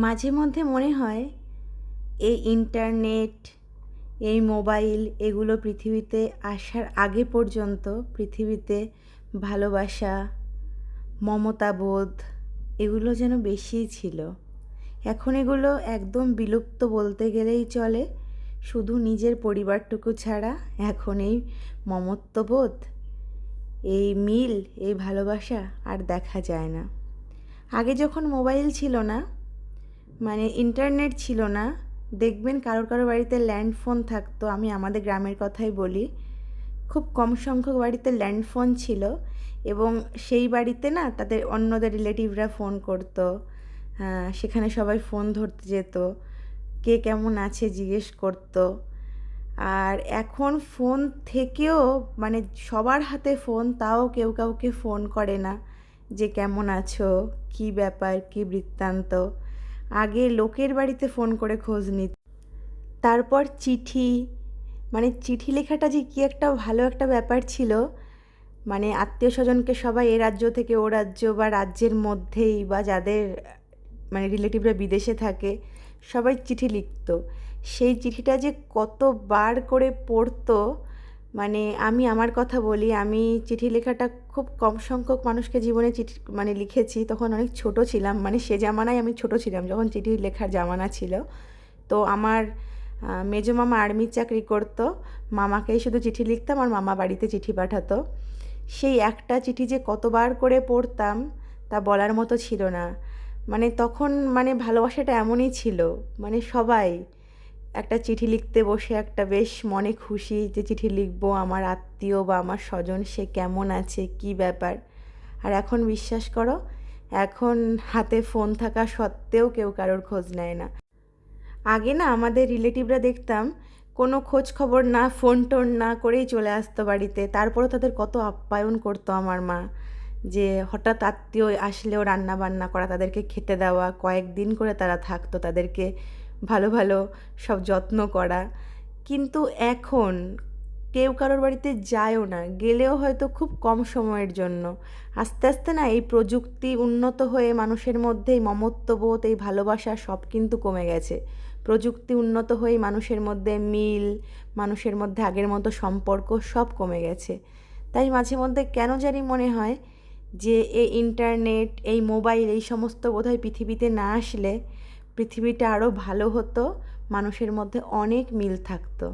মাঝে মধ্যে মনে হয় এই ইন্টারনেট, এই মোবাইল এগুলো পৃথিবীতে আসার আগে পর্যন্ত পৃথিবীতে ভালোবাসা, মমতাবোধ এগুলো যেন বেশিই ছিল। এখন এগুলো একদম বিলুপ্ত বলতে গেলেই চলে। শুধু নিজের পরিবারটুকু ছাড়া এখন এই মমত্ববোধ, এই মিল, এই ভালোবাসা আর দেখা যায় না। আগে যখন মোবাইল ছিল না, মানে ইন্টারনেট ছিল না, দেখবেন কারোর বাড়িতে ল্যান্ড ফোন থাকতো। আমি আমাদের গ্রামের কথাই বলি, খুব কম সংখ্যক বাড়িতে ল্যান্ড ফোন ছিল এবং সেই বাড়িতে না তাদের অন্যদের রিলেটিভরা ফোন করতো। সেখানে সবাই ফোন ধরতে যেত, কে কেমন আছে জিজ্ঞেস করতো। আর এখন ফোন থেকেও মানে সবার হাতে ফোন, তাও কেউ কাউকে ফোন করে না যে কেমন আছো, কী ব্যাপার, কী বৃত্তান্ত। আগে লোকের বাড়িতে ফোন করে খোঁজ নিত। তারপর চিঠি, মানে চিঠি লেখাটা যে কী একটা ভালো একটা ব্যাপার ছিল। মানে আত্মীয় স্বজনকে সবাই এ রাজ্য থেকে ও রাজ্য বা রাজ্যের মধ্যেই বা যাদের মানে রিলেটিভরা বিদেশে থাকে সবাই চিঠি লিখতো। সেই চিঠিটা যে কতবার করে পড়তো, মানে আমি আমার কথা বলি, আমি চিঠি লেখাটা খুব কম সংখ্যক মানুষকে জীবনে চিঠি মানে লিখেছি। তখন অনেক ছোট ছিলাম, মানে সে জামানায় আমি ছোট ছিলাম যখন চিঠি লেখার জামানা ছিল। তো আমার মেজো মামা আর্মির চাকরি করতো, মামাকেই শুধু চিঠি লিখতাম আর মামা বাড়িতে চিঠি পাঠাতো। সেই একটা চিঠি যে কতবার করে পড়তাম তা বলার মতো ছিল না। মানে তখন মানে ভালোবাসাটা এমনই ছিল, মানে সবাই একটা চিঠি লিখতে বসে একটা বেশ মনে খুশি যে চিঠি লিখবো, আমার আত্মীয় বা আমার স্বজন সে কেমন আছে, কি ব্যাপার। আর এখন বিশ্বাস করো, এখন হাতে ফোন থাকা সত্ত্বেও কেউ কারোর খোঁজ নেয় না। আগে না আমাদের রিলেটিভরা দেখতাম কোনো খোঁজ খবর না, ফোন টোন না করেই চলে আসতো বাড়িতে। তারপরেও তাদের কত আপ্যায়ন করতো আমার মা, যে হঠাৎ আত্মীয় আসলেও রান্না বান্না করা, তাদেরকে খেতে দেওয়া, কয়েকদিন করে তারা থাকতো, তাদেরকে ভালো ভালো সব যত্ন করা। কিন্তু এখন কেউ কারোর বাড়িতে যায়ও না, গেলেও হয়তো খুব কম সময়ের জন্য। আস্তে আস্তে না এই প্রযুক্তি উন্নত হয়ে মানুষের মধ্যে এই মমত্ববোধ, এই ভালোবাসা সব কিন্তু কমে গেছে। প্রযুক্তি উন্নত হয়ে মানুষের মধ্যে মিল, মানুষের মধ্যে আগের মতো সম্পর্ক সব কমে গেছে। তাই মাঝে মধ্যে কেন জানি মনে হয় যে এই ইন্টারনেট, এই মোবাইল, এই সমস্ত বোধহয় পৃথিবীতে না আসলে পৃথিবীটা আরও ভালো হতো, মানুষের মধ্যে অনেক মিল থাকতো।